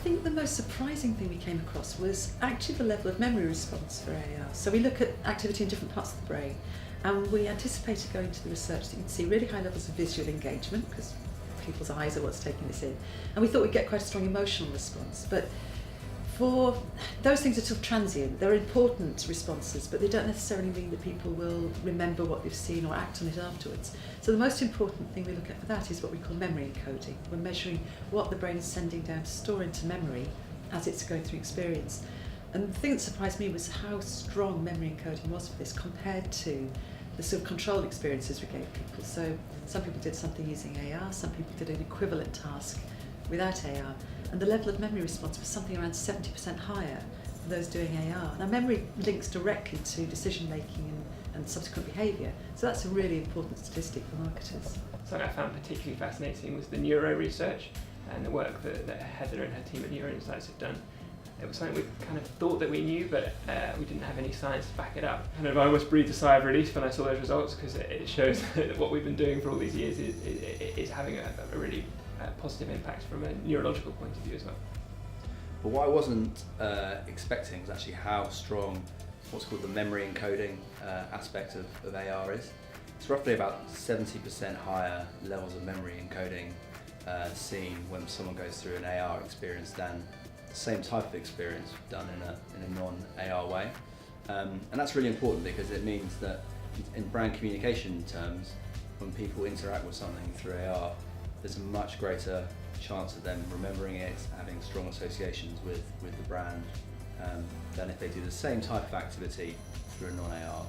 think the most surprising thing we came across was actually the level of memory response for AR. So we look at activity in different parts of the brain, and we anticipated going to the research that you'd see really high levels of visual engagement, because people's eyes are what's taking this in, and we thought we'd get quite a strong emotional response. But for those things are still transient. They're important responses, but they don't necessarily mean that people will remember what they've seen or act on it afterwards. So the most important thing we look at for that is what we call memory encoding. We're measuring what the brain is sending down to store into memory as it's going through experience. And the thing that surprised me was how strong memory encoding was for this compared to the sort of controlled experiences we gave people. So some people did something using AR, some people did an equivalent task without AR, and the level of memory response was something around 70% higher for those doing AR. Now, memory links directly to decision making and subsequent behaviour, so that's a really important statistic for marketers. Something I found particularly fascinating was the neuro research and the work that Heather and her team at Neuro Insights have done. It was something we kind of thought that we knew, but we didn't have any science to back it up. Kind of, I almost breathed a sigh of relief when I saw those results, because it shows that what we've been doing for all these years is having a really positive impact from a neurological point of view as well. But what I wasn't expecting was actually how strong what's called the memory encoding aspect of AR is. It's roughly about 70% higher levels of memory encoding seen when someone goes through an AR experience than the same type of experience done in a non-AR way. And that's really important, because it means that in brand communication terms, when people interact with something through AR, there's a much greater chance of them remembering it, having strong associations with the brand, than if they do the same type of activity through a non-AR